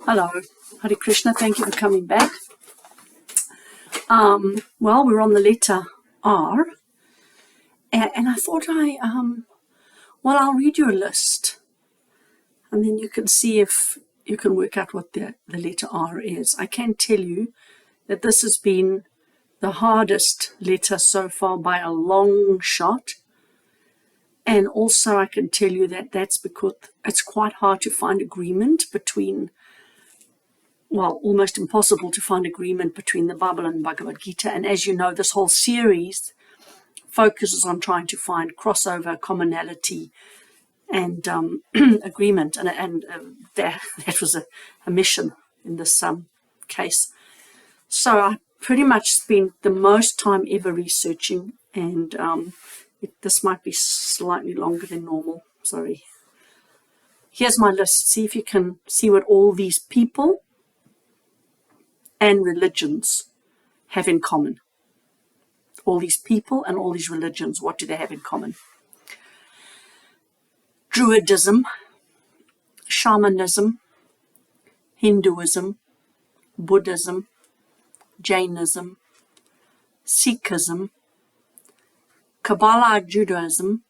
Hello, Hare Krishna, thank you for coming back. Well, we're on the letter R, and I thought I'll read you a list, and then you can see if you can work out what the letter R is. I can tell you that this has been the hardest letter so far by a long shot, and also I can tell you that that's because it's quite hard to find agreement between, well, almost impossible to find agreement between the Bible and Bhagavad Gita. And as you know, this whole series focuses on trying to find crossover, commonality, and agreement. And that was a mission in this case. So I pretty much spent the most time ever researching, and this might be slightly longer than normal. Sorry. Here's my list. See if you can see what all these people and religions have in common. All these people and all these religions, what do they have in common? Druidism, shamanism, Hinduism, Buddhism, Jainism, Sikhism, Kabbalah, Judaism,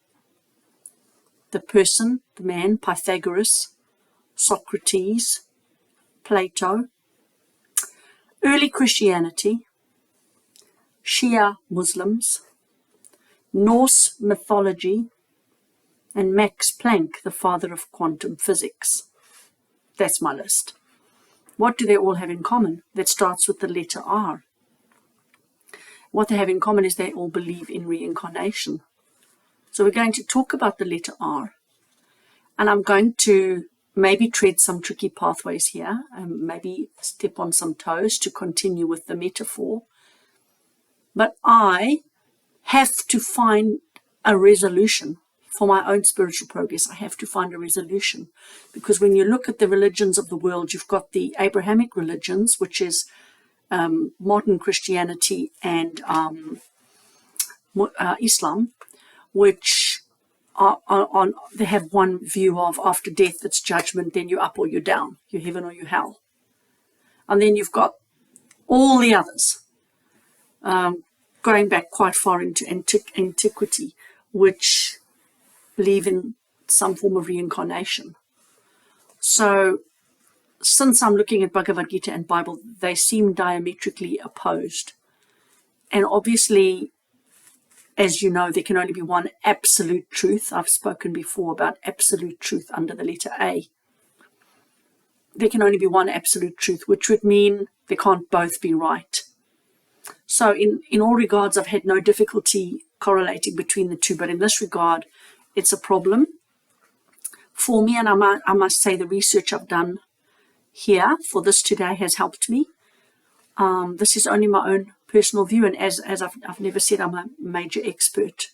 the person, the man, Pythagoras, Socrates, Plato, early Christianity, Shia Muslims, Norse mythology, and Max Planck, the father of quantum physics. That's my list. What do they all have in common? That starts with the letter R. What they have in common is they all believe in reincarnation. So we're going to talk about the letter R, and I'm going to maybe tread some tricky pathways here, and maybe step on some toes to continue with the metaphor. But I have to find a resolution for my own spiritual progress. I have to find a resolution, because when you look at the religions of the world, you've got the Abrahamic religions, which is modern Christianity and Islam, which they have one view of after death, it's judgment, then you're up or you're down, you're heaven or you're hell. And then you've got all the others, going back quite far into antiquity, which believe in some form of reincarnation. So since I'm looking at Bhagavad Gita and Bible, they seem diametrically opposed. And obviously, as you know, there can only be one absolute truth. I've spoken before about absolute truth under the letter A. There can only be one absolute truth, which would mean they can't both be right. So in all regards, I've had no difficulty correlating between the two, but in this regard, it's a problem for me. And I must say the research I've done here for this today has helped me. This is only my own personal view, and as I've never said I'm a major expert,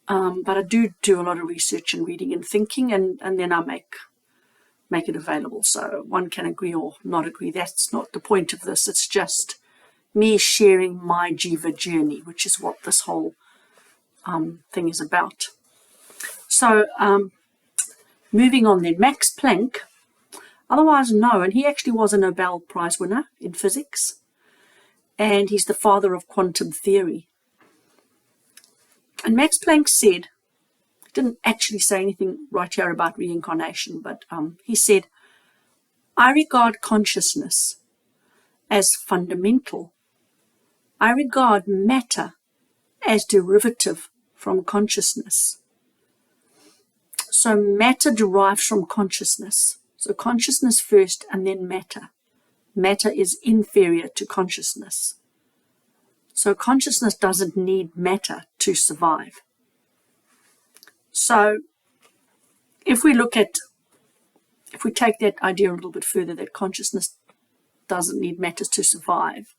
but I do a lot of research and reading and thinking, and then I make it available. So one can agree or not agree. That's not the point of this. It's just me sharing my Jiva journey, which is what this whole thing is about. So moving on then, Max Planck, otherwise known, he actually was a Nobel Prize winner in physics, and he's the father of quantum theory. And Max Planck said, he didn't actually say anything right here about reincarnation, but he said, I regard consciousness as fundamental. I regard matter as derivative from consciousness. So matter derives from consciousness. So consciousness first and then matter. Matter is inferior to consciousness. So consciousness doesn't need matter to survive. So if we take that idea a little bit further, that consciousness doesn't need matter to survive,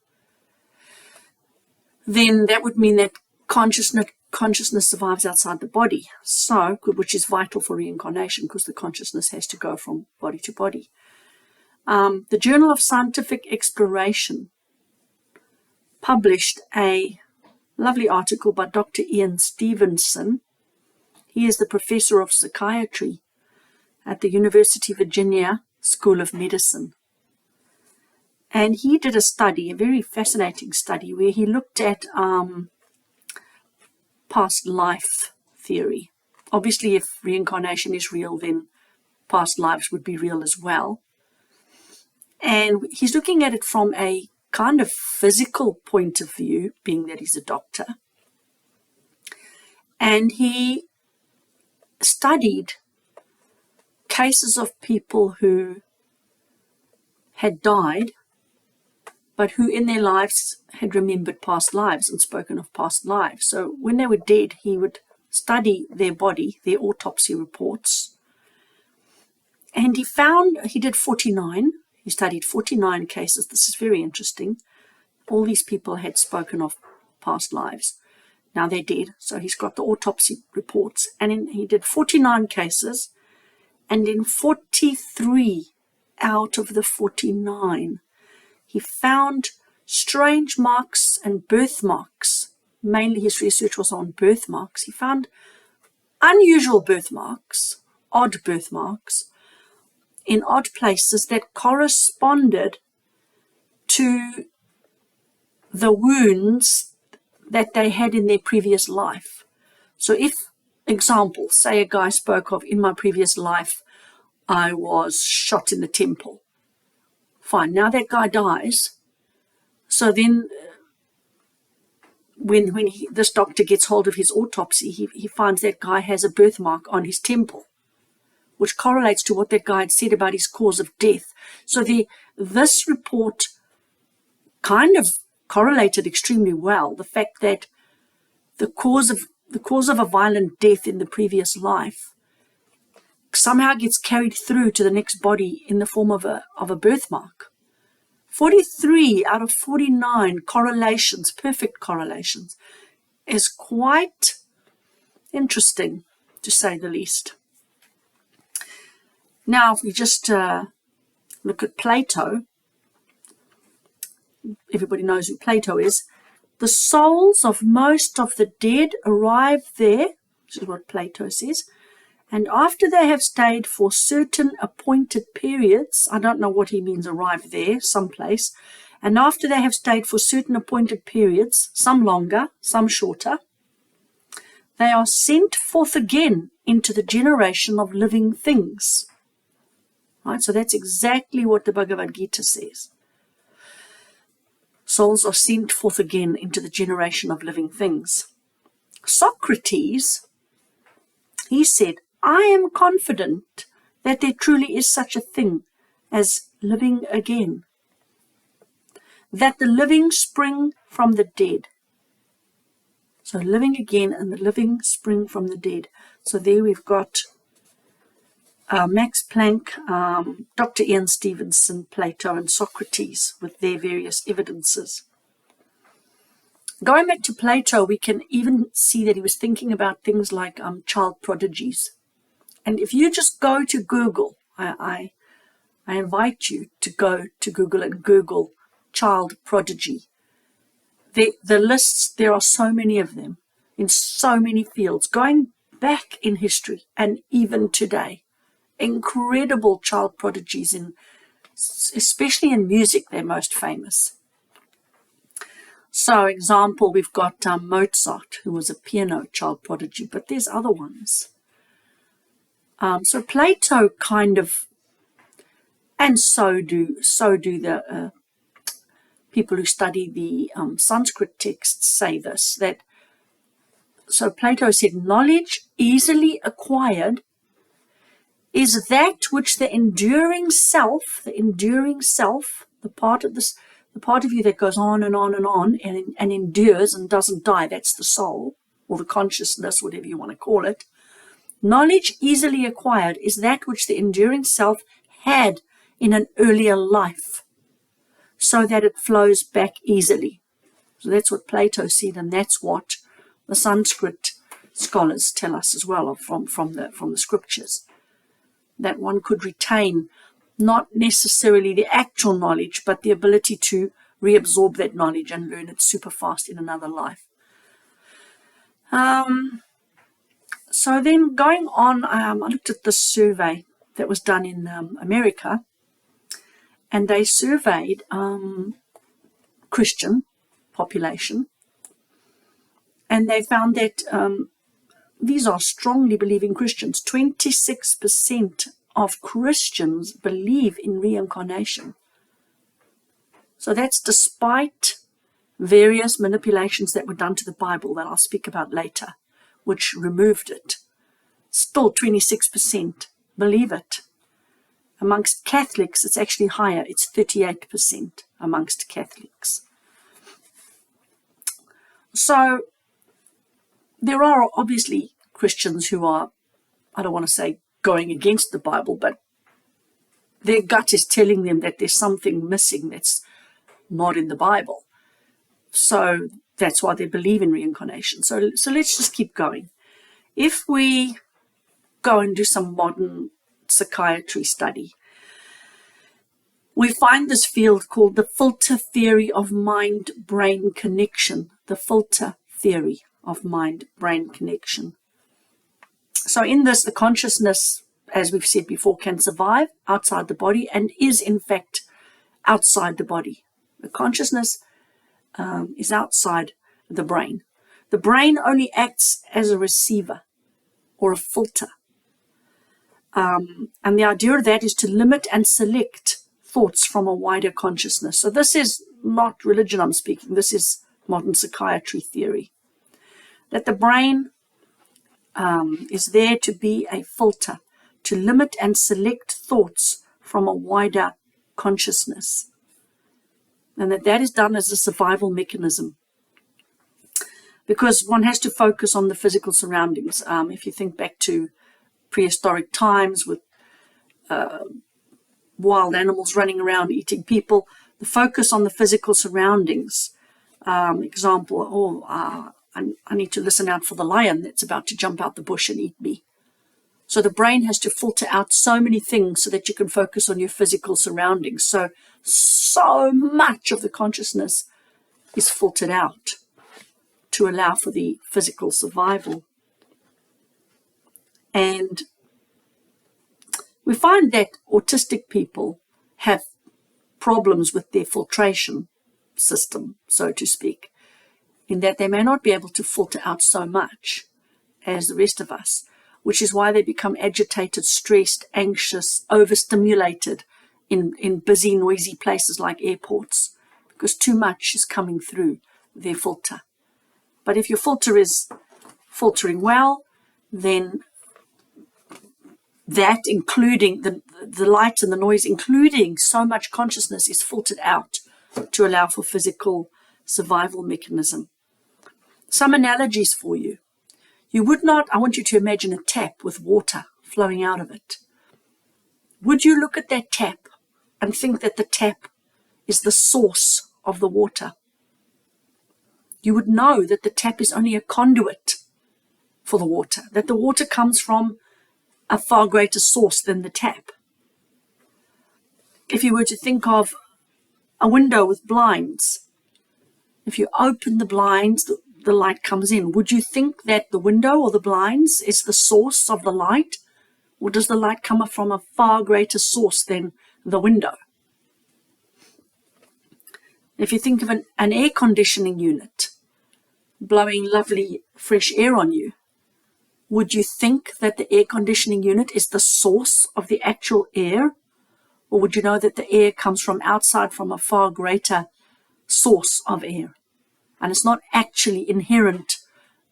then that would mean that consciousness survives outside the body, so which is vital for reincarnation, because the consciousness has to go from body to body. The Journal of Scientific Exploration published a lovely article by Dr. Ian Stevenson. He is the professor of psychiatry at the University of Virginia School of Medicine. And he did a study, a very fascinating study, where he looked at past life theory. Obviously, if reincarnation is real, then past lives would be real as well. And he's looking at it from a kind of physical point of view, being that he's a doctor. And he studied cases of people who had died, but who in their lives had remembered past lives and spoken of past lives. So when they were dead, he would study their body, their autopsy reports. And he did 49. He studied 49 cases. This is very interesting. All these people had spoken of past lives. Now they're dead. So he's got the autopsy reports. And he did 49 cases. And in 43 out of the 49, he found strange marks and birthmarks. Mainly his research was on birthmarks. He found unusual birthmarks, odd birthmarks, in odd places that corresponded to the wounds that they had in their previous life. So if, example, say a guy spoke of, in my previous life, I was shot in the temple. Fine, now that guy dies. So then when this doctor gets hold of his autopsy, he finds that guy has a birthmark on his temple, which correlates to what that guy had said about his cause of death. So this report kind of correlated extremely well the fact that the cause of a violent death in the previous life somehow gets carried through to the next body in the form of a birthmark. 43 out of 49 correlations, perfect correlations, is quite interesting, to say the least. Now, if we just look at Plato, everybody knows who Plato is. The souls of most of the dead arrive there, which is what Plato says, and after they have stayed for certain appointed periods, I don't know what he means arrive there, someplace, and after they have stayed for certain appointed periods, some longer, some shorter, they are sent forth again into the generation of living things. Right? So that's exactly what the Bhagavad Gita says. Souls are sent forth again into the generation of living things. Socrates, he said, I am confident that there truly is such a thing as living again, that the living spring from the dead. So living again and the living spring from the dead. So there we've got Max Planck, Dr. Ian Stevenson, Plato, and Socrates with their various evidences. Going back to Plato, we can even see that he was thinking about things like child prodigies. And if you just go to Google, I invite you to go to Google and Google child prodigy. The lists, there are so many of them in so many fields, going back in history and even today. Incredible child prodigies, especially in music, they're most famous. So, example, we've got Mozart, who was a piano child prodigy, but there's other ones. So Plato kind of, and so do the people who study the Sanskrit texts say this, so Plato said, knowledge easily acquired is that which the enduring self, the part of you that goes on and on and on and endures and doesn't die, that's the soul, or the consciousness, whatever you want to call it. Knowledge easily acquired is that which the enduring self had in an earlier life, so that it flows back easily. So that's what Plato said, and that's what the Sanskrit scholars tell us as well from the scriptures, that one could retain not necessarily the actual knowledge, but the ability to reabsorb that knowledge and learn it super fast in another life. So then going on, I looked at this survey that was done in America, and they surveyed Christian population, and they found that these are strongly believing Christians. 26% of Christians believe in reincarnation. So that's despite various manipulations that were done to the Bible that I'll speak about later, which removed it. Still 26% believe it. Amongst Catholics, it's actually higher. It's 38% amongst Catholics. So there are obviously Christians who are, I don't want to say going against the Bible, but their gut is telling them that there's something missing that's not in the Bible. So that's why they believe in reincarnation. So let's just keep going. If we go and do some modern psychiatry study, we find this field called the filter theory of mind-brain connection. The filter theory of mind-brain connection. So in this, the consciousness, as we've said before, can survive outside the body and is in fact outside the body. The consciousness is outside the brain. The brain only acts as a receiver or a filter. And the idea of that is to limit and select thoughts from a wider consciousness. So this is not religion I'm speaking. This is modern psychiatry theory. That the brain is there to be a filter, to limit and select thoughts from a wider consciousness. And that is done as a survival mechanism. Because one has to focus on the physical surroundings. If you think back to prehistoric times with wild animals running around eating people, the focus on the physical surroundings. Example, I need to listen out for the lion that's about to jump out the bush and eat me. So the brain has to filter out so many things so that you can focus on your physical surroundings. So much of the consciousness is filtered out to allow for the physical survival. And we find that autistic people have problems with their filtration system, so to speak, in that they may not be able to filter out so much as the rest of us, which is why they become agitated, stressed, anxious, overstimulated in busy, noisy places like airports, because too much is coming through their filter. But if your filter is filtering well, then that, including the light and the noise, including so much consciousness, is filtered out to allow for physical survival mechanism. Some analogies for you. You would not, I want you to imagine a tap with water flowing out of it. Would you look at that tap and think that the tap is the source of the water? You would know that the tap is only a conduit for the water, that the water comes from a far greater source than the tap. If you were to think of a window with blinds, if you open the blinds, the light comes in. Would you think that the window or the blinds is the source of the light? Or does the light come from a far greater source than the window? If you think of an air conditioning unit blowing lovely fresh air on you, would you think that the air conditioning unit is the source of the actual air? Or would you know that the air comes from outside, from a far greater source of air? And it's not actually inherent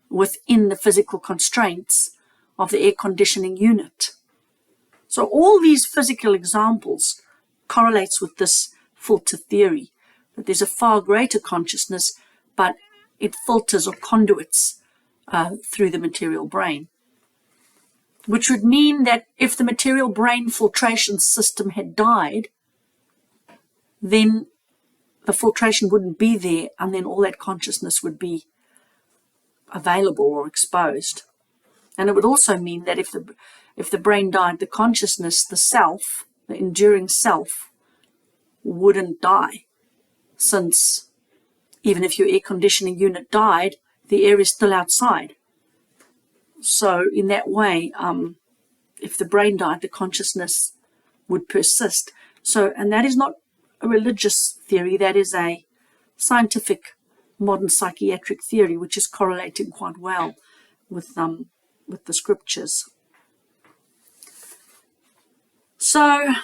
within the physical constraints of the air conditioning unit. So all these physical examples correlates with this filter theory, that there's a far greater consciousness, but it filters or conduits through the material brain. Which would mean that if the material brain filtration system had died, then the filtration wouldn't be there, and then all that consciousness would be available or exposed. And it would also mean that if the brain died, the consciousness, the self, the enduring self, wouldn't die, since even if your air conditioning unit died, the air is still outside. So in that way, if the brain died, the consciousness would persist. So, and that is not a religious theory. That is a scientific modern psychiatric theory, which is correlating quite well with the scriptures. So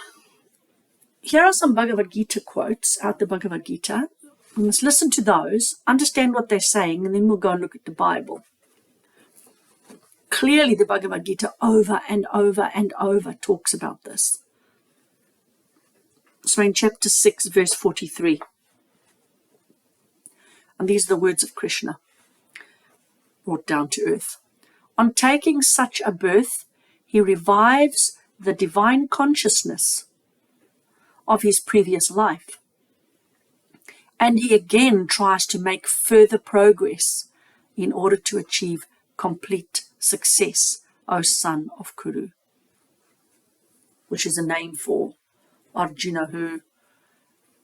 here are some Bhagavad Gita quotes out the Bhagavad Gita. We must listen to those, understand what they're saying, and then we'll go and look at the Bible. Clearly, the Bhagavad Gita over and over and over talks about this. So in chapter 6, verse 43, and these are the words of Krishna, brought down to earth. On taking such a birth, he revives the divine consciousness of his previous life. And he again tries to make further progress in order to achieve complete success, O son of Kuru, which is a name for Arjuna, who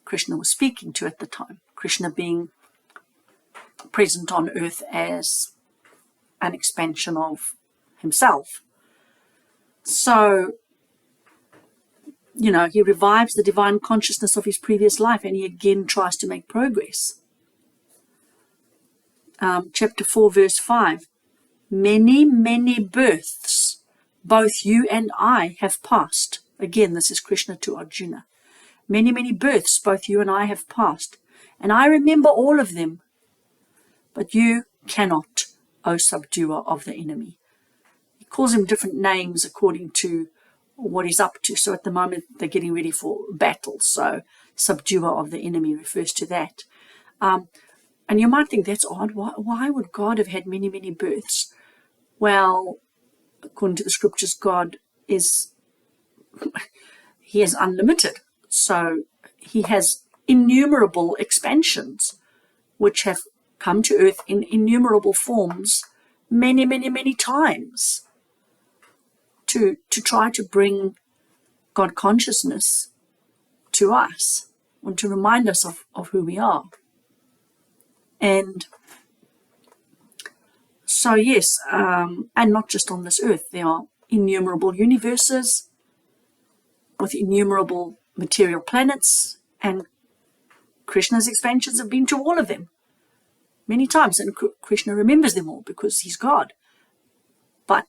Krishna was speaking to at the time. Krishna being present on earth as an expansion of himself. So, he revives the divine consciousness of his previous life, and he again tries to make progress. Chapter 4, verse 5. Many, many births both you and I have passed. Again, this is Krishna to Arjuna. Many, many births both you and I have passed, and I remember all of them. But you cannot, O subduer of the enemy. He calls him different names according to what he's up to. So at the moment, they're getting ready for battle. So subduer of the enemy refers to that. And you might think that's odd. Why would God have had many, many births? Well, according to the scriptures, God is unlimited. So he has innumerable expansions, which have come to earth in innumerable forms many, many, many times to try to bring God consciousness to us and to remind us of who we are. And so, yes, and not just on this earth, there are innumerable universes with innumerable material planets, and Krishna's expansions have been to all of them many times, and Krishna remembers them all because he's God. But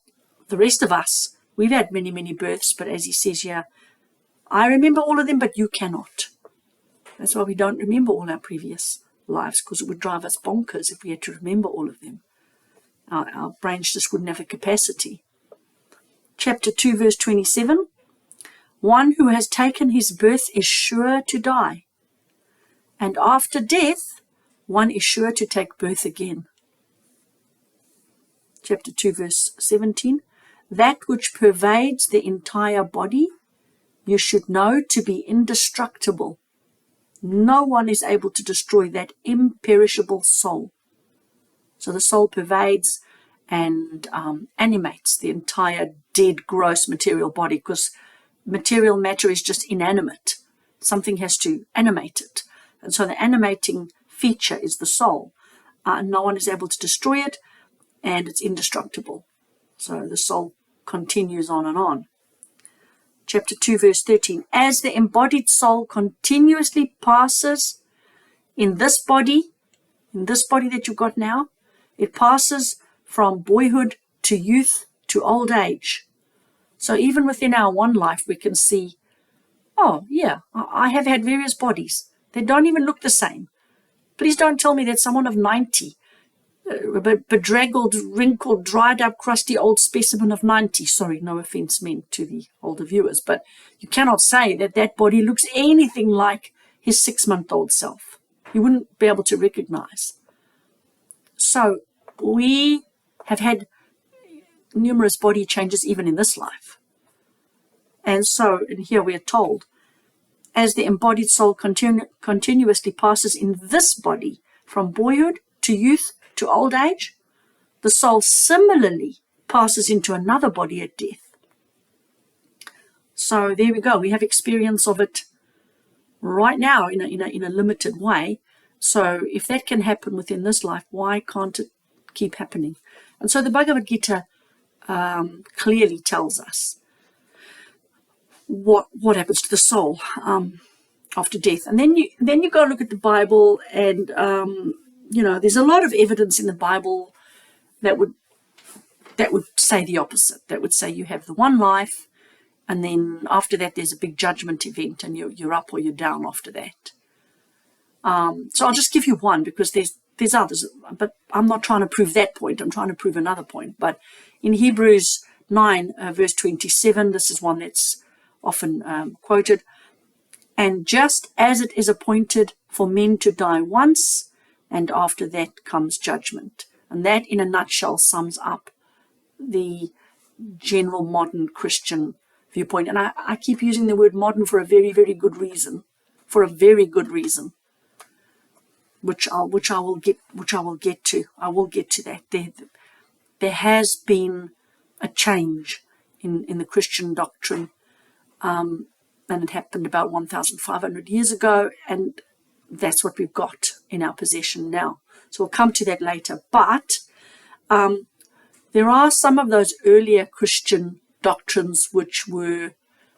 the rest of us, we've had many, many births, but as he says here, I remember all of them, but you cannot. That's why we don't remember all our previous lives, because it would drive us bonkers if we had to remember all of them. Our brains just wouldn't have the capacity. Chapter 2, verse 27. One who has taken his birth is sure to die, and after death, one is sure to take birth again. Chapter 2, verse 17. That which pervades the entire body, you should know to be indestructible. No one is able to destroy that imperishable soul. So the soul pervades and animates the entire dead, gross material body, because material matter is just inanimate. Something has to animate it. And so the animating feature is the soul. No one is able to destroy it, and it's indestructible. So the soul continues on and on. Chapter 2, verse 13. As the embodied soul continuously passes in this body that you've got now, it passes from boyhood to youth to old age. So even within our one life, we can see, oh, yeah, I have had various bodies. They don't even look the same. Please don't tell me that someone of 90, bedraggled, wrinkled, dried up, crusty old specimen of 90, sorry, no offense meant to the older viewers, but you cannot say that that body looks anything like his 6-month-old self. You wouldn't be able to recognize. So we have had numerous body changes even in this life. And so, and here we are told, as the embodied soul continuously passes in this body from boyhood to youth to old age, the soul similarly passes into another body at death. So there we go. We have experience of it right now in a limited way. So if that can happen within this life, why can't it keep happening? And so the Bhagavad Gita clearly tells us what happens to the soul. after death. And then you go look at the Bible, and there's a lot of evidence in the Bible that would say the opposite. That would say you have the one life, and then after that there's a big judgment event, and you're up or you're down after that. So I'll just give you one, because there's others, but I'm not trying to prove that point. I'm trying to prove another point. But in Hebrews 9, verse 27, this is one that's often quoted. And just as it is appointed for men to die once, and after that comes judgment. And that, in a nutshell, sums up the general modern Christian viewpoint. And I keep using the word modern for a very, very good reason. For a very good reason, which I will get to. I will get to that. There has been a change in the Christian doctrine, and it happened about 1,500 years ago, and that's what we've got in our possession now. So we'll come to that later. But there are some of those earlier Christian doctrines which were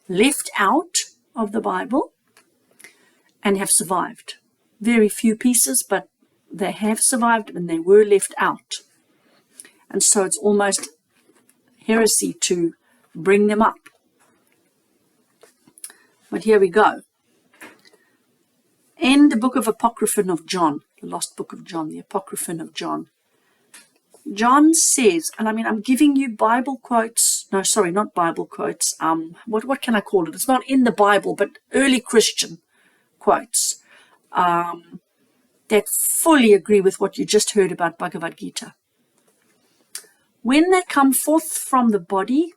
left out of the Bible and have survived. Very few pieces, but they have survived and they were left out. And so it's almost heresy to bring them up. But here we go. In the book of Apocryphon of John, the lost book of John, the Apocryphon of John, John says, and I'm giving you Bible quotes. No, sorry, not Bible quotes. What can I call it? It's not in the Bible, but early Christian quotes that fully agree with what you just heard about Bhagavad Gita. When they come forth from the body,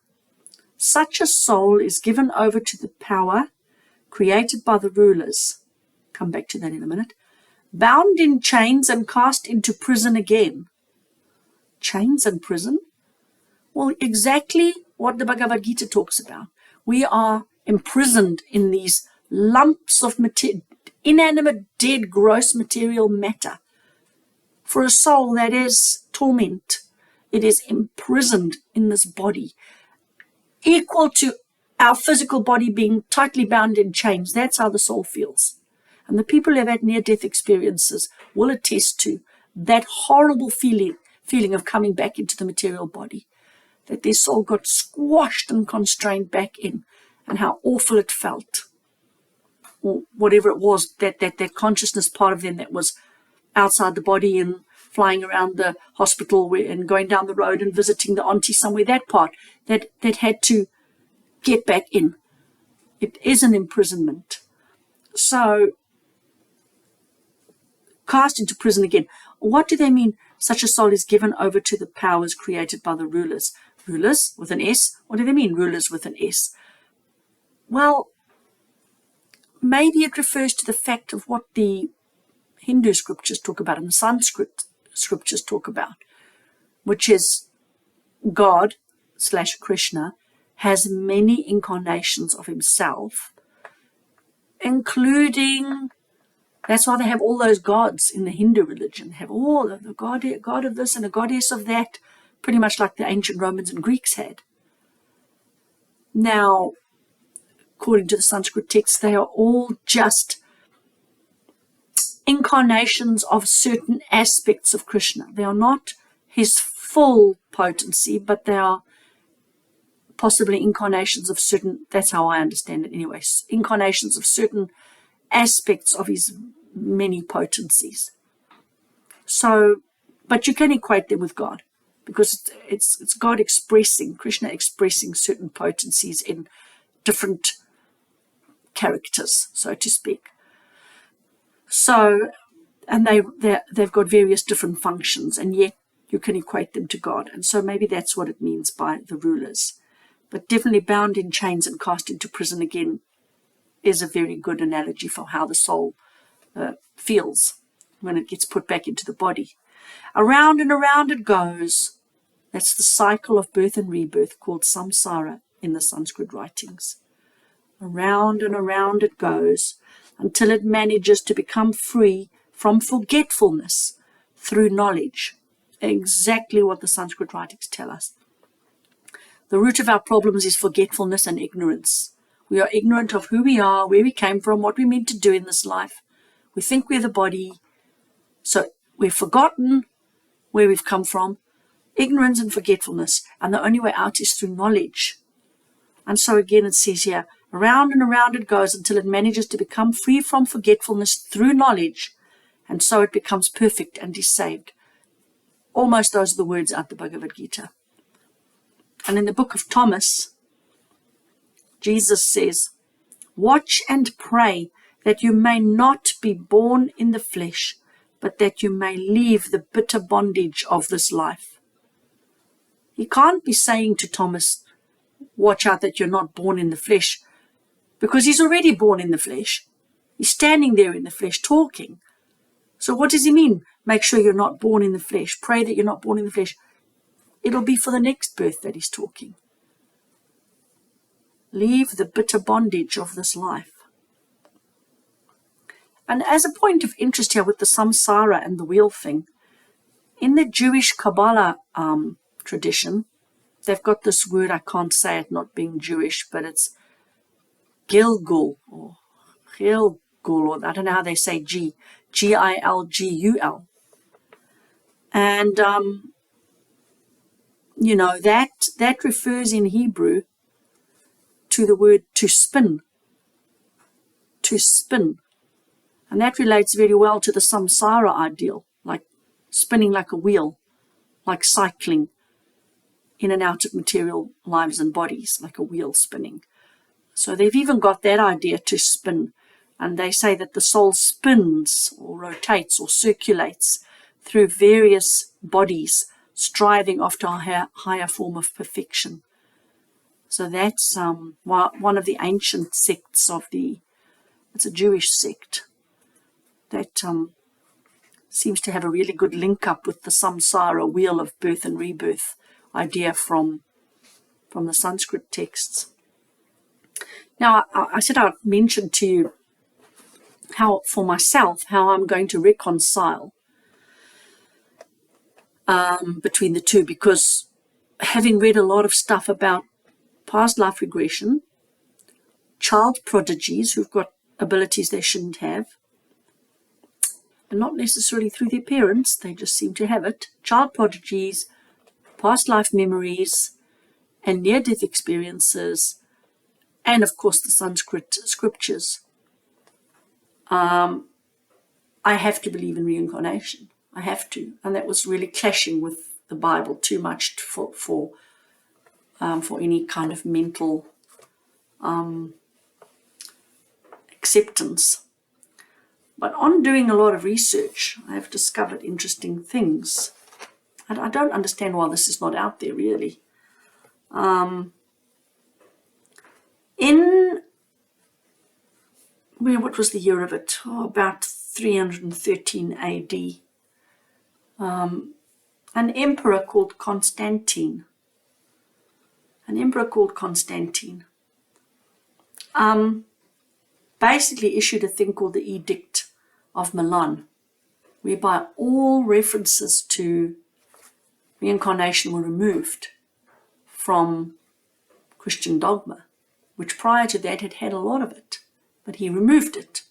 such a soul is given over to the power created by the rulers. Come back to that in a minute. Bound in chains and cast into prison again. Chains and prison? Well, exactly what the Bhagavad Gita talks about. We are imprisoned in these lumps of inanimate, dead, gross material matter. For a soul, that is torment. It is imprisoned in this body, equal to our physical body being tightly bound in chains. That's how the soul feels. And the people who have had near-death experiences will attest to that horrible feeling of coming back into the material body, that their soul got squashed and constrained back in, and how awful it felt. Or whatever it was, that consciousness part of them that was outside the body and flying around the hospital and going down the road and visiting the auntie somewhere, that part that had to get back in. It is an imprisonment. So, cast into prison again. What do they mean? Such a soul is given over to the powers created by the rulers. Rulers with an S? What do they mean, rulers with an S? Well, maybe it refers to the fact of what the Hindu scriptures talk about and the Sanskrit scriptures talk about, which is God / Krishna has many incarnations of himself, including, that's why they have all those gods in the Hindu religion. They have all of the god of this and a goddess of that, pretty much like the ancient Romans and Greeks had. Now, according to the Sanskrit texts, they are all just incarnations of certain aspects of Krishna. They are not his full potency, but they are possibly incarnations of certain, that's how I understand it anyway, incarnations of certain aspects of his many potencies. So, but you can equate them with God, because it's God expressing, Krishna expressing certain potencies in different characters, so to speak. So, and they've got various different functions, and yet you can equate them to God. And so maybe that's what it means by the rulers. But definitely bound in chains and cast into prison again is a very good analogy for how the soul feels when it gets put back into the body. Around and around it goes. That's the cycle of birth and rebirth called samsara in the Sanskrit writings. Around and around it goes until it manages to become free from forgetfulness through knowledge. Exactly what the Sanskrit writings tell us. The root of our problems is forgetfulness and ignorance. We are ignorant of who we are, where we came from, what we're meant to do in this life. We think we're the body. So we've forgotten where we've come from, ignorance and forgetfulness, and the only way out is through knowledge. And so again it says here, around and around it goes until it manages to become free from forgetfulness through knowledge, and so it becomes perfect and is saved. Almost those are the words out the Bhagavad Gita. And in the book of Thomas, Jesus says, watch and pray that you may not be born in the flesh, but that you may leave the bitter bondage of this life. He can't be saying to Thomas, watch out that you're not born in the flesh, because he's already born in the flesh. He's standing there in the flesh talking. So what does he mean? Make sure you're not born in the flesh. Pray that you're not born in the flesh. It'll be for the next birth that he's talking. Leave the bitter bondage of this life. And as a point of interest here with the samsara and the wheel thing, in the Jewish Kabbalah tradition, they've got this word, I can't say it not being Jewish, but it's Gilgul, or Gilgul, or I don't know how they say G-I-L-G-U-L. And, that refers in Hebrew to the word to spin. To spin. And that relates very well to the samsara ideal, like spinning like a wheel, like cycling in and out of material lives and bodies, like a wheel spinning. So they've even got that idea, to spin. And they say that the soul spins or rotates or circulates through various bodies, striving after a higher form of perfection. So that's one of the ancient sects of it's a Jewish sect that seems to have a really good link up with the samsara, wheel of birth and rebirth idea from the Sanskrit texts. Now, I said I'd mention to you how, for myself, how I'm going to reconcile between the two, because having read a lot of stuff about past life regression, child prodigies who've got abilities they shouldn't have, and not necessarily through their parents, they just seem to have it, child prodigies, past life memories, and near-death experiences, and of course the Sanskrit scriptures. I have to believe in reincarnation. I have to, and that was really clashing with the Bible too much for any kind of mental acceptance. But on doing a lot of research, I have discovered interesting things. And I don't understand why this is not out there, really. What was the year of it? About 313 AD. An emperor called Constantine. Basically issued a thing called the Edict of Milan, whereby all references to reincarnation were removed from Christian dogma, which prior to that had had a lot of it, but he removed it.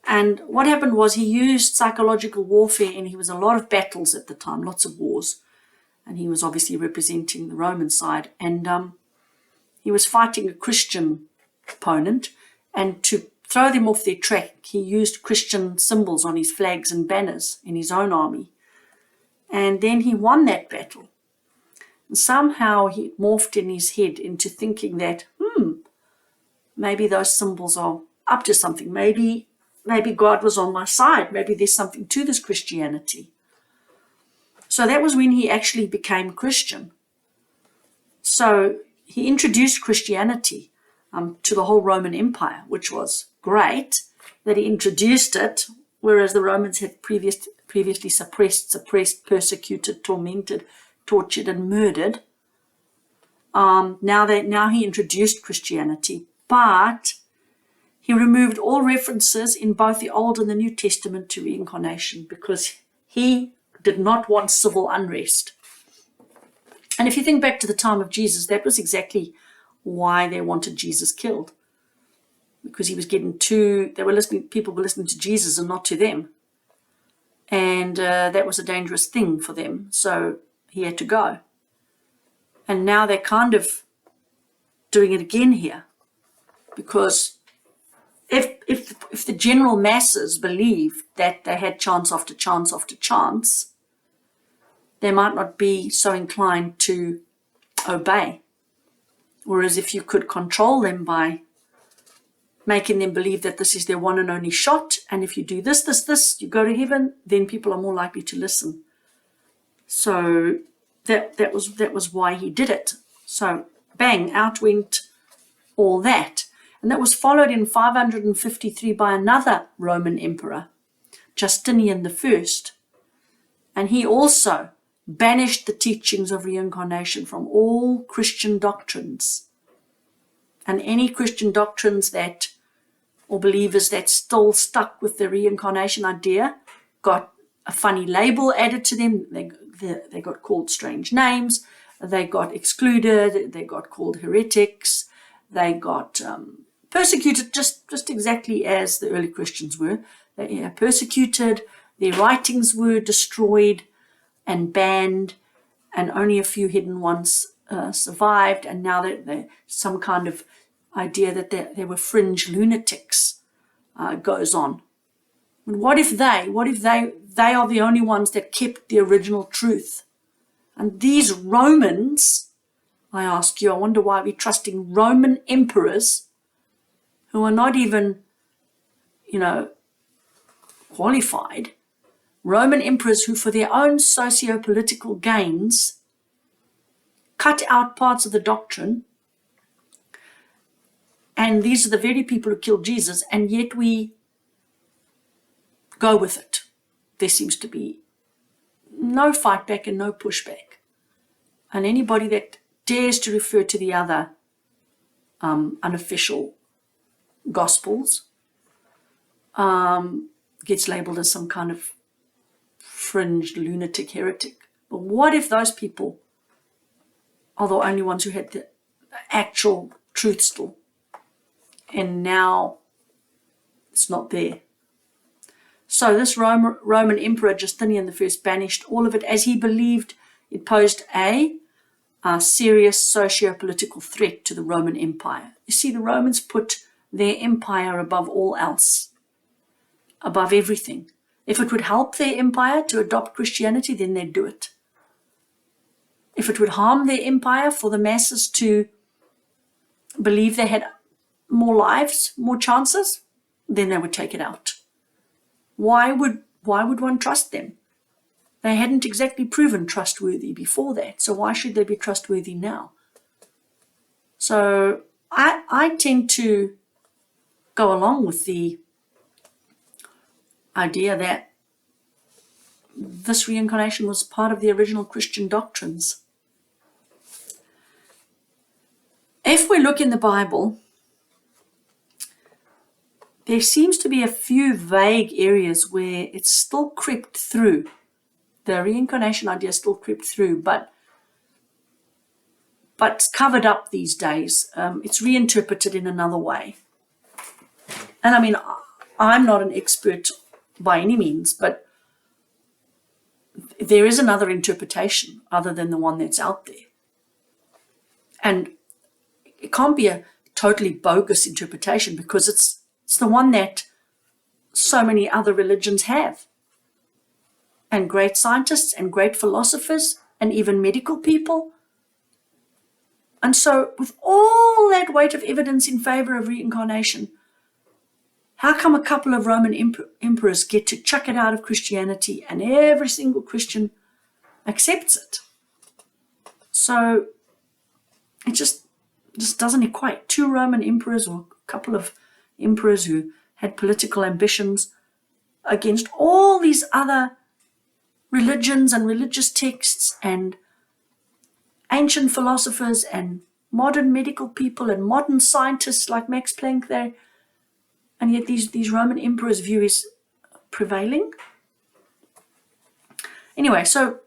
And what happened was he used psychological warfare, and he was in a lot of battles at the time, lots of wars, and he was obviously representing the Roman side, and he was fighting a Christian opponent, and to throw them off their track, he used Christian symbols on his flags and banners in his own army. And then he won that battle. And somehow he morphed in his head into thinking that, maybe those symbols are up to something. Maybe God was on my side. Maybe there's something to this Christianity. So that was when he actually became Christian. So he introduced Christianity to the whole Roman Empire, which was great that he introduced it, whereas the Romans had previously suppressed, persecuted, tormented, tortured, and murdered. Now he introduced Christianity, but he removed all references in both the Old and the New Testament to reincarnation, because he did not want civil unrest. And if you think back to the time of Jesus, that was exactly why they wanted Jesus killed. Because he was getting people were listening to Jesus and not to them. And that was a dangerous thing for them. So he had to go. And now they're kind of doing it again here. Because if the general masses believed that they had chance after chance after chance, they might not be so inclined to obey. Whereas if you could control them by making them believe that this is their one and only shot, and if you do this, you go to heaven, then people are more likely to listen. So that was why he did it. So bang, out went all that. And that was followed in 553 by another Roman emperor, Justinian I. And he also banished the teachings of reincarnation from all Christian doctrines. And any Christian doctrines or believers that still stuck with the reincarnation idea got a funny label added to them. They got called strange names. They got excluded. They got called heretics. They got persecuted just exactly as the early Christians were. They were persecuted. Their writings were destroyed and banned, and only a few hidden ones survived. And now they're some kind of idea that they were fringe lunatics goes on. And what if they are the only ones that kept the original truth? And these Romans, I ask you, I wonder why we're trusting Roman emperors who are not even, qualified. Roman emperors who, for their own socio-political gains, cut out parts of the doctrine. And these are the very people who killed Jesus, and yet we go with it. There seems to be no fight back and no pushback. And anybody that dares to refer to the other unofficial gospels gets labeled as some kind of fringe lunatic heretic. But what if those people are the only ones who had the actual truth still? And now it's not there. So this Roman Emperor Justinian I banished all of it, as he believed it posed a serious socio-political threat to the Roman Empire. You see, the Romans put their empire above all else, above everything. If it would help their empire to adopt Christianity, then they'd do it. If it would harm their empire for the masses to believe they had more lives, more chances, then they would take it out. Why would one trust them? They hadn't exactly proven trustworthy before that, so why should they be trustworthy now? So I tend to go along with the idea that this reincarnation was part of the original Christian doctrines. If we look in the Bible, there seems to be a few vague areas where it's still crept through. The reincarnation idea still crept through, but it's covered up these days. It's reinterpreted in another way. And I mean, I'm not an expert by any means, but there is another interpretation other than the one that's out there. And it can't be a totally bogus interpretation, because it's the one that so many other religions have. And great scientists and great philosophers and even medical people. And so with all that weight of evidence in favor of reincarnation, how come a couple of Roman emperors get to chuck it out of Christianity and every single Christian accepts it? So it just doesn't equate. Two Roman emperors, or a couple of emperors who had political ambitions, against all these other religions and religious texts and ancient philosophers and modern medical people and modern scientists like Max Planck there. And yet these Roman emperors' view is prevailing. Anyway, so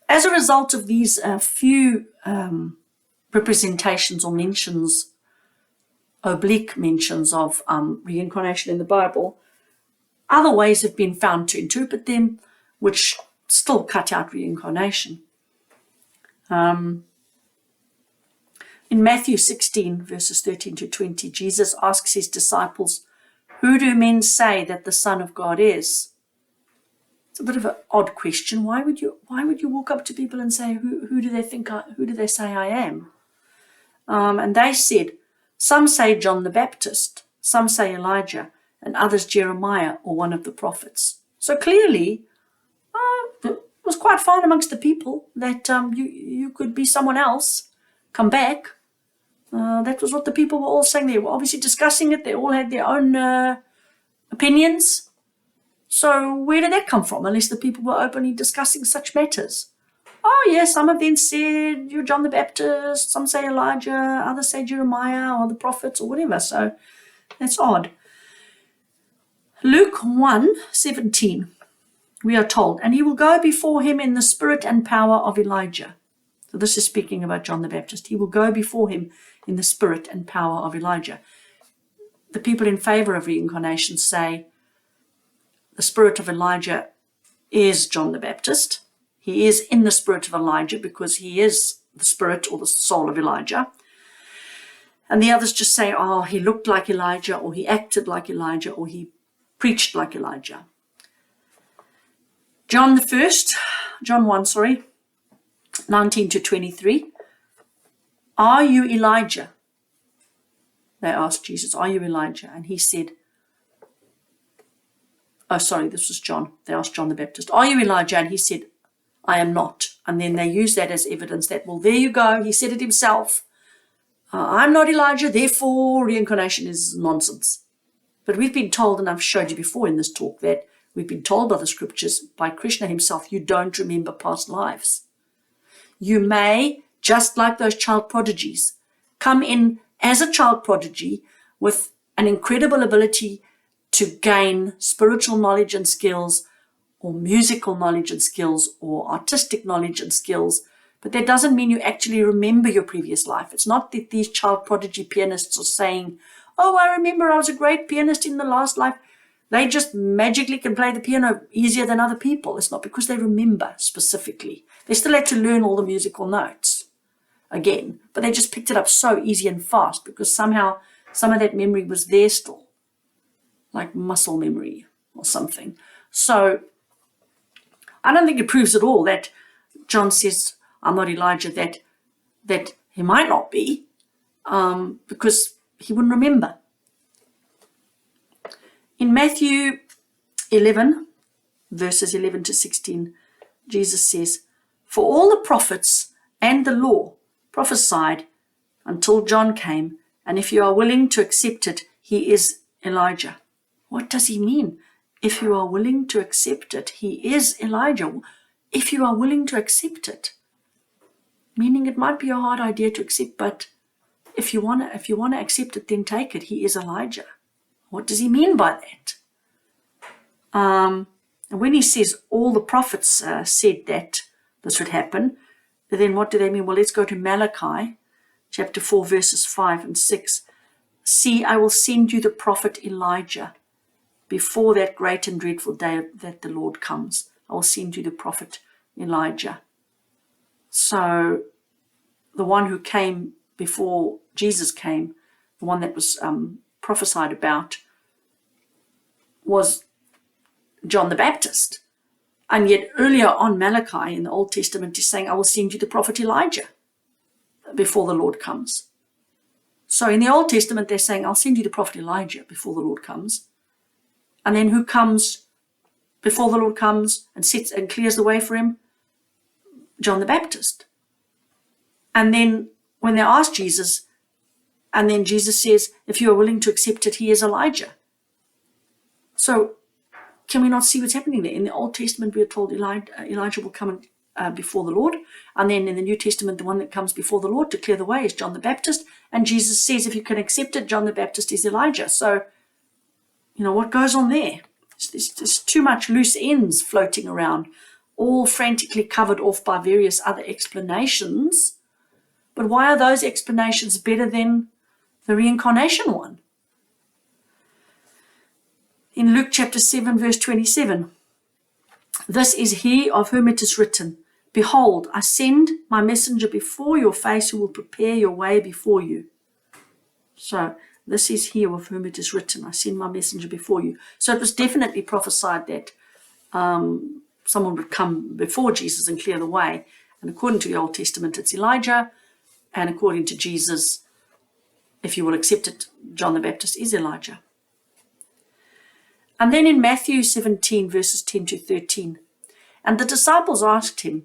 as a result of these few representations or mentions, oblique mentions of reincarnation in the Bible, other ways have been found to interpret them, which still cut out reincarnation. In Matthew 16, verses 13 to 20, Jesus asks his disciples, "Who do men say that the Son of God is?" It's a bit of an odd question. Why would you walk up to people and say, who do they say I am? And they said, some say John the Baptist, some say Elijah, and others Jeremiah or one of the prophets. So clearly, it was quite fine amongst the people that you could be someone else, come back. That was what the people were all saying. They were obviously discussing it. They all had their own opinions. So where did that come from, unless the people were openly discussing such matters? Oh, yes, some of them said you're John the Baptist, some say Elijah, others say Jeremiah or the prophets or whatever. So that's odd. Luke 1:17, we are told, "And he will go before him in the spirit and power of Elijah." So this is speaking about John the Baptist. He will go before him in the spirit and power of Elijah. The people in favor of reincarnation say the spirit of Elijah is John the Baptist. He is in the spirit of Elijah because he is the spirit or the soul of Elijah. And the others just say, oh, he looked like Elijah, or he acted like Elijah, or he preached like Elijah. John 1, 19 to 23. "Are you Elijah?" They asked Jesus, "Are you Elijah?" And he said, this was John. They asked John the Baptist, "Are you Elijah?" And he said, "I am not." And then they use that as evidence that, well, there you go. He said it himself. I'm not Elijah, therefore reincarnation is nonsense. But we've been told, and I've showed you before in this talk, that we've been told by the scriptures, by Krishna himself, you don't remember past lives. You may, just like those child prodigies, come in as a child prodigy with an incredible ability to gain spiritual knowledge and skills, or musical knowledge and skills, or artistic knowledge and skills, but that doesn't mean you actually remember your previous life. It's not that these child prodigy pianists are saying, oh, I remember I was a great pianist in the last life. They just magically can play the piano easier than other people. It's not because they remember specifically. They still had to learn all the musical notes again, but they just picked it up so easy and fast because somehow some of that memory was there still, like muscle memory or something. So I don't think it proves at all that John says, I'm not Elijah, that he might not be, because he wouldn't remember. In Matthew 11, verses 11 to 16, Jesus says, "For all the prophets and the law prophesied until John came, and if you are willing to accept it, he is Elijah." What does he mean? If you are willing to accept it, he is Elijah. If you are willing to accept it, meaning it might be a hard idea to accept, but if you want to accept it, then take it. He is Elijah. What does he mean by that? And when he says all the prophets said that this would happen, then what do they mean? Well, let's go to Malachi chapter 4, verses 5 and 6. "See, I will send you the prophet Elijah before that great and dreadful day that the Lord comes. I will send you the prophet Elijah." So the one who came before Jesus came, the one that was prophesied about, was John the Baptist. And yet earlier on, Malachi in the Old Testament is saying, I will send you the prophet Elijah before the Lord comes. So in the Old Testament, they're saying, I'll send you the prophet Elijah before the Lord comes. And then who comes before the Lord comes and sits and clears the way for him? John the Baptist. And then when they ask Jesus, and then Jesus says, if you are willing to accept it, he is Elijah. So can we not see what's happening there? In the Old Testament, we are told Elijah will come before the Lord. And then in the New Testament, the one that comes before the Lord to clear the way is John the Baptist. And Jesus says, if you can accept it, John the Baptist is Elijah. So, what goes on there? There's too much loose ends floating around, all frantically covered off by various other explanations. But why are those explanations better than the reincarnation one? In Luke chapter 7, verse 27, this is he of whom it is written, behold, I send my messenger before your face who will prepare your way before you. So this is he of whom it is written, I send my messenger before you. So it was definitely prophesied that someone would come before Jesus and clear the way. And according to the Old Testament, it's Elijah. And according to Jesus, if you will accept it, John the Baptist is Elijah. And then in Matthew 17, verses 10 to 13, and the disciples asked him,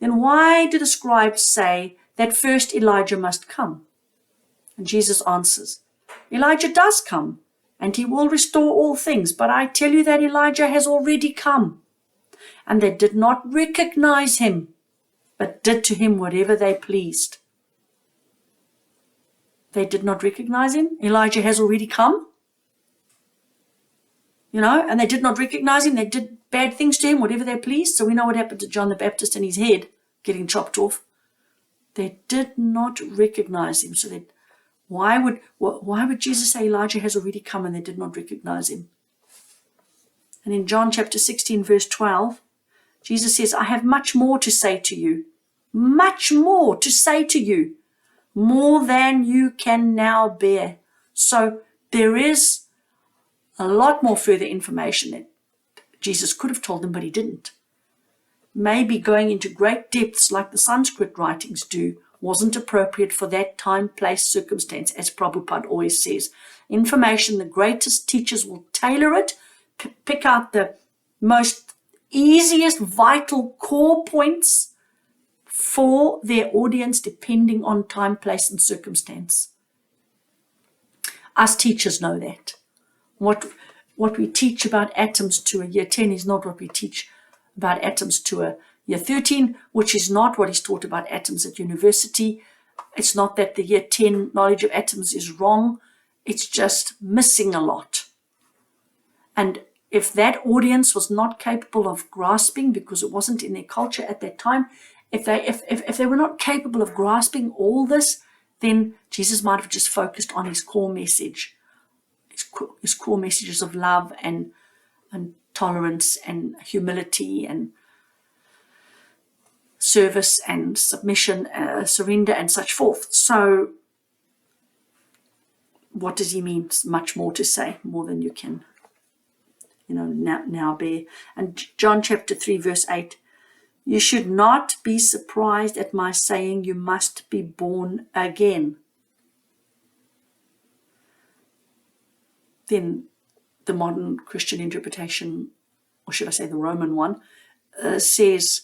then why do the scribes say that first Elijah must come? And Jesus answers, Elijah does come, and he will restore all things. But I tell you that Elijah has already come, and they did not recognize him, but did to him whatever they pleased. They did not recognize him. Elijah has already come. And they did not recognize him. They did bad things to him, whatever they pleased. So we know what happened to John the Baptist and his head getting chopped off. They did not recognize him. So why would Jesus say Elijah has already come and they did not recognize him? And in John chapter 16, verse 12, Jesus says, I have much more to say to you. Much more to say to you. More than you can now bear. So there is a lot more further information that Jesus could have told them, but he didn't. Maybe going into great depths like the Sanskrit writings do wasn't appropriate for that time, place, circumstance, as Prabhupada always says. Information, the greatest teachers will tailor it, pick out the most easiest, vital core points for their audience depending on time, place, and circumstance. Us teachers know that. What we teach about atoms to a year 10 is not what we teach about atoms to a year 13, which is not what is taught about atoms at university. It's not that the year 10 knowledge of atoms is wrong. It's just missing a lot. And if that audience was not capable of grasping, because it wasn't in their culture at that time, if they were not capable of grasping all this, then Jesus might have just focused on his core message. His core messages of love and tolerance and humility and service and submission, surrender and such forth. So what does he mean? Much more to say, more than you can, now bear. And John chapter 3, verse 8, you should not be surprised at my saying you must be born again. Then the modern Christian interpretation, or should I say the Roman one, says,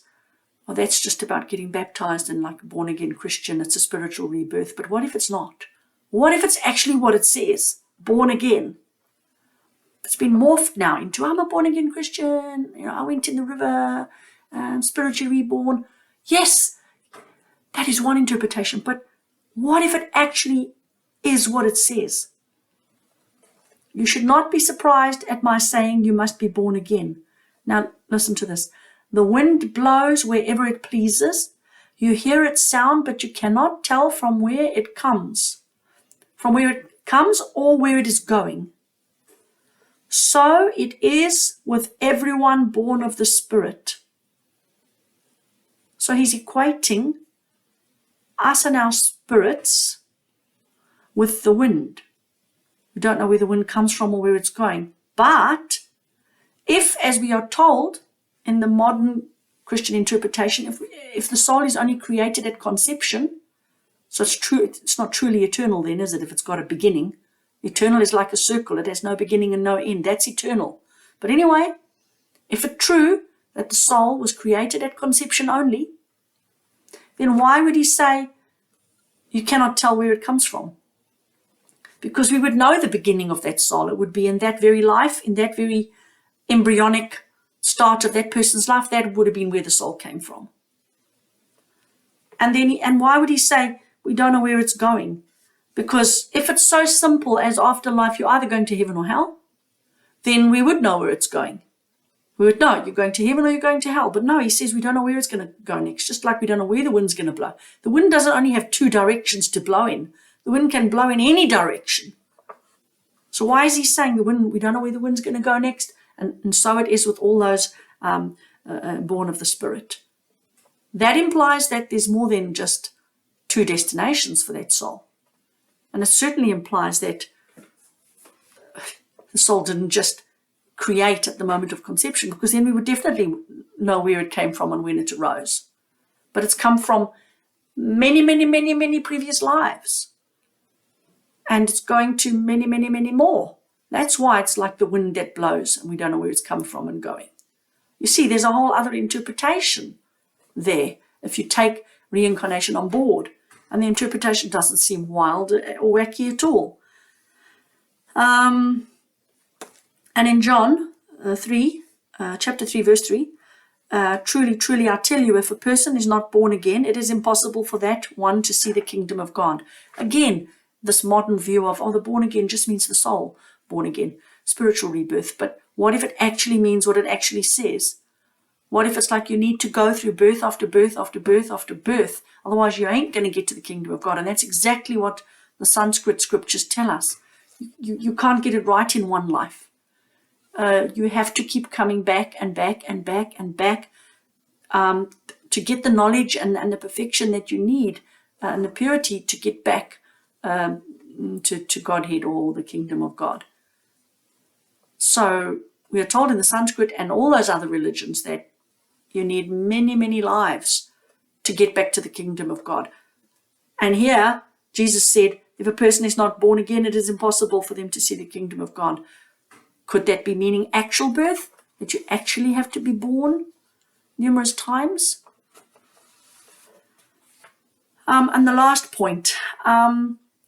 well, that's just about getting baptized and like a born-again Christian. It's a spiritual rebirth. But what if it's not? What if it's actually what it says, born again? It's been morphed now into, I'm a born-again Christian, I went in the river, spiritually reborn. Yes, that is one interpretation. But what if it actually is what it says? You should not be surprised at my saying you must be born again. Now, listen to this. The wind blows wherever it pleases. You hear its sound, but you cannot tell from where it comes. From where it comes or where it is going. So it is with everyone born of the Spirit. So he's equating us and our spirits with the wind. We don't know where the wind comes from or where it's going. But if, as we are told in the modern Christian interpretation, if the soul is only created at conception, so it's not truly eternal then, is it, if it's got a beginning? Eternal is like a circle. It has no beginning and no end. That's eternal. But anyway, if it's true that the soul was created at conception only, then why would he say you cannot tell where it comes from? Because we would know the beginning of that soul. It would be in that very life, in that very embryonic start of that person's life. That would have been where the soul came from. And why would he say we don't know where it's going? Because if it's so simple as afterlife, you're either going to heaven or hell, then we would know where it's going. We would know, you're going to heaven or you're going to hell. But no, he says we don't know where it's going to go next, just like we don't know where the wind's going to blow. The wind doesn't only have two directions to blow in. The wind can blow in any direction. So why is he saying the wind, we don't know where the wind's going to go next? And so it is with all those born of the Spirit. That implies that there's more than just two destinations for that soul. And it certainly implies that the soul didn't just create at the moment of conception, because then we would definitely know where it came from and when it arose. But it's come from many, many, many, many previous lives. And it's going to many, many, many more. That's why it's like the wind that blows and we don't know where it's come from and going. You see, there's a whole other interpretation there if you take reincarnation on board. And the interpretation doesn't seem wild or wacky at all. And in John 3, chapter 3, verse 3, truly, truly, I tell you, if a person is not born again, it is impossible for that one to see the kingdom of God. Again, this modern view of, the born again just means the soul born again, spiritual rebirth. But what if it actually means what it actually says? What if it's like you need to go through birth after birth after birth after birth? Otherwise, you ain't going to get to the kingdom of God. And that's exactly what the Sanskrit scriptures tell us. You can't get it right in one life. You have to keep coming back and back and back and back to get the knowledge and the perfection that you need and the purity to get back to Godhead or the kingdom of God. So we are told in the Sanskrit and all those other religions that you need many, many lives to get back to the kingdom of God. And here, Jesus said, if a person is not born again, it is impossible for them to see the kingdom of God. Could that be meaning actual birth? That you actually have to be born numerous times? And the last point,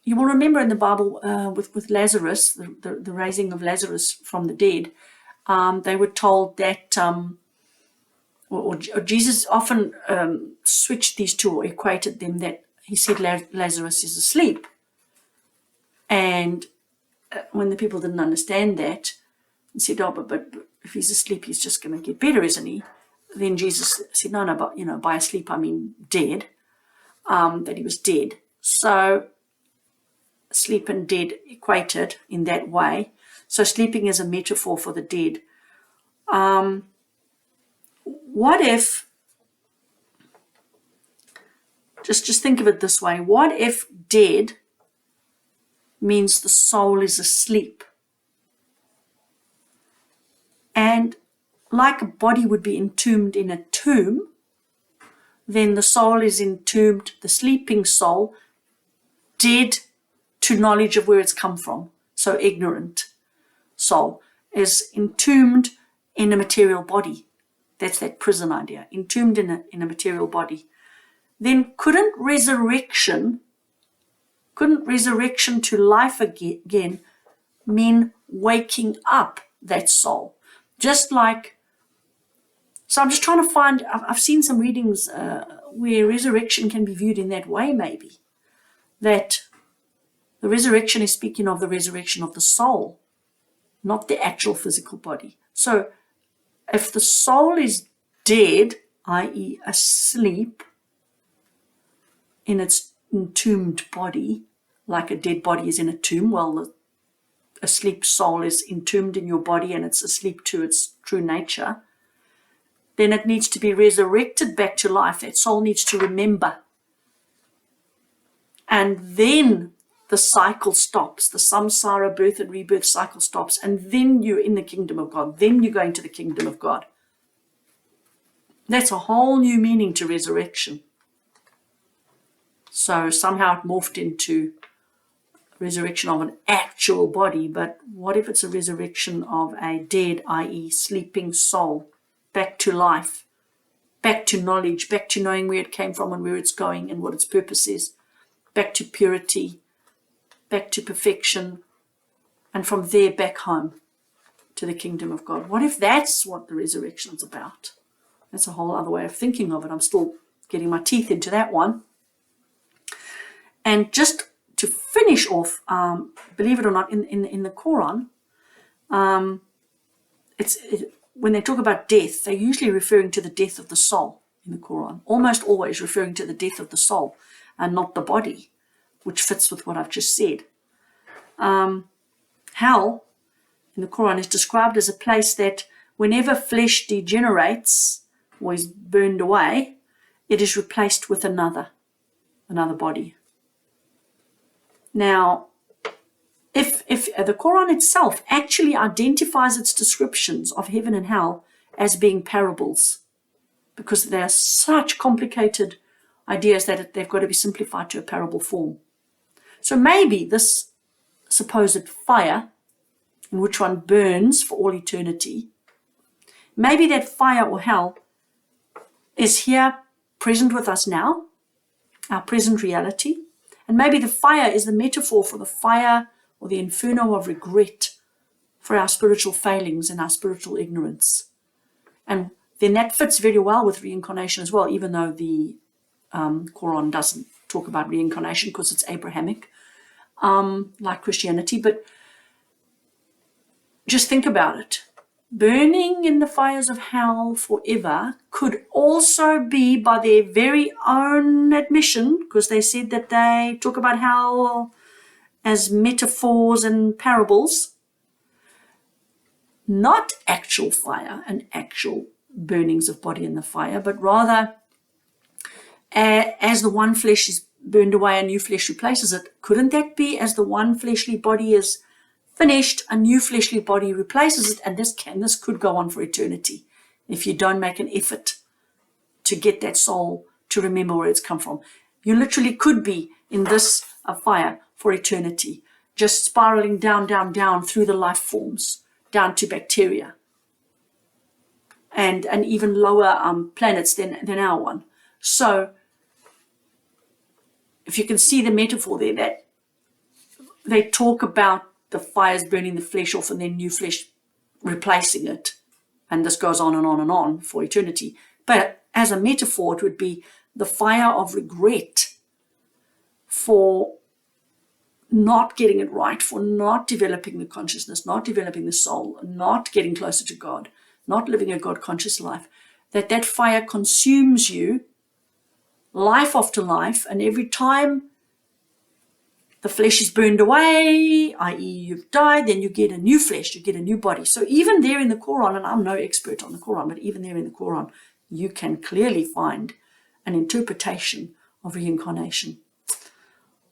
you will remember in the Bible with Lazarus, the raising of Lazarus from the dead, they were told that, or Jesus often switched these two or equated them, that he said Lazarus is asleep. And when the people didn't understand that, and said, but if he's asleep, he's just going to get better, isn't he? Then Jesus said, no, but by asleep I mean dead, that he was dead. So sleep and dead equated in that way. So sleeping is a metaphor for the dead. What if, just think of it this way, what if dead means the soul is asleep? And like a body would be entombed in a tomb, then the soul is entombed, the sleeping soul, dead to knowledge of where it's come from. So ignorant soul is entombed in a material body. That's that prison idea, entombed in a material body. Then couldn't resurrection to life again mean waking up that soul? Just like, so I'm just trying to find, I've seen some readings where resurrection can be viewed in that way, maybe. That the resurrection is speaking of the resurrection of the soul, not the actual physical body. So if the soul is dead, i.e. asleep in its entombed body, like a dead body is in a tomb, well, a sleep soul is entombed in your body and it's asleep to its true nature, then it needs to be resurrected back to life. That soul needs to remember. And then the cycle stops. The samsara, birth and rebirth cycle stops. And then you're in the kingdom of God. Then you're going to the kingdom of God. That's a whole new meaning to resurrection. So somehow it morphed into resurrection of an actual body, but what if it's a resurrection of a dead, i.e. sleeping soul, back to life, back to knowledge, back to knowing where it came from and where it's going and what its purpose is, back to purity, back to perfection, and from there back home to the kingdom of God? What if that's what the resurrection's about? That's a whole other way of thinking of it. I'm still getting my teeth into that one. And just to finish off, believe it or not, in the Quran, when they talk about death, they're usually referring to the death of the soul in the Quran, almost always referring to the death of the soul and not the body, which fits with what I've just said. Hell in the Quran is described as a place that whenever flesh degenerates or is burned away, it is replaced with another body. Now, if the Quran itself actually identifies its descriptions of heaven and hell as being parables, because they are such complicated ideas that they've got to be simplified to a parable form. So maybe this supposed fire, in which one burns for all eternity, maybe that fire or hell is here present with us now, our present reality, and maybe the fire is the metaphor for the fire or the inferno of regret for our spiritual failings and our spiritual ignorance. And then that fits very well with reincarnation as well, even though the Quran doesn't talk about reincarnation because it's Abrahamic, like Christianity. But just think about it. Burning in the fires of hell forever could also be, by their very own admission, because they said that they talk about hell as metaphors and parables, not actual fire and actual burnings of body in the fire, but rather as the one flesh is burned away, a new flesh replaces it. Couldn't that be as the one fleshly body is finished, a new fleshly body replaces it, and this could go on for eternity if you don't make an effort to get that soul to remember where it's come from. You literally could be in this fire for eternity, just spiraling down, down, down through the life forms, down to bacteria and even lower planets than our one. So if you can see the metaphor there, that they talk about the fires burning the flesh off and then new flesh replacing it. And this goes on and on and on for eternity. But as a metaphor, it would be the fire of regret for not getting it right, for not developing the consciousness, not developing the soul, not getting closer to God, not living a God-conscious life. That fire consumes you life after life, and every time the flesh is burned away, i.e. you've died, then you get a new flesh, you get a new body. So even there in the Quran, and I'm no expert on the Quran, but even there in the Quran, you can clearly find an interpretation of reincarnation.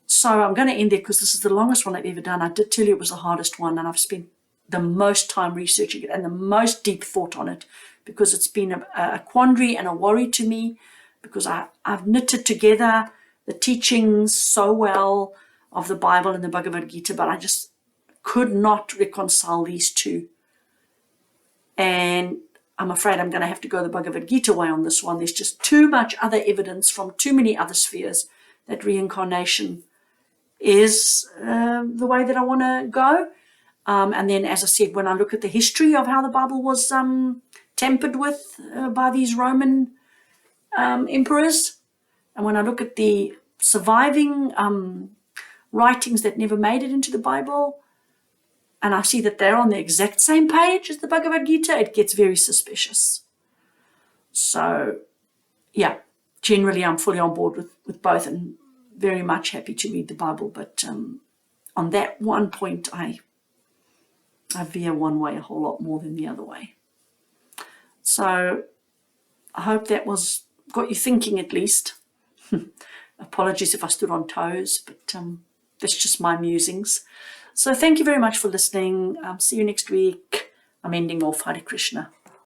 So I'm going to end there because this is the longest one I've ever done. I did tell you it was the hardest one, and I've spent the most time researching it and the most deep thought on it because it's been a quandary and a worry to me, because I've knitted together the teachings so well of the Bible and the Bhagavad Gita, but I just could not reconcile these two. And I'm afraid I'm going to have to go the Bhagavad Gita way on this one. There's just too much other evidence from too many other spheres that reincarnation is the way that I want to go. And then, as I said, when I look at the history of how the Bible was tampered with by these Roman emperors, and when I look at the surviving writings that never made it into the Bible, and I see that they're on the exact same page as the Bhagavad Gita, it gets very suspicious. So, yeah, generally I'm fully on board with both and very much happy to read the Bible. But on that one point, I veer one way a whole lot more than the other way. So I hope that got you thinking at least. Apologies if I stood on toes, but that's just my musings. So thank you very much for listening. See you next week. I'm ending off. Hare Krishna.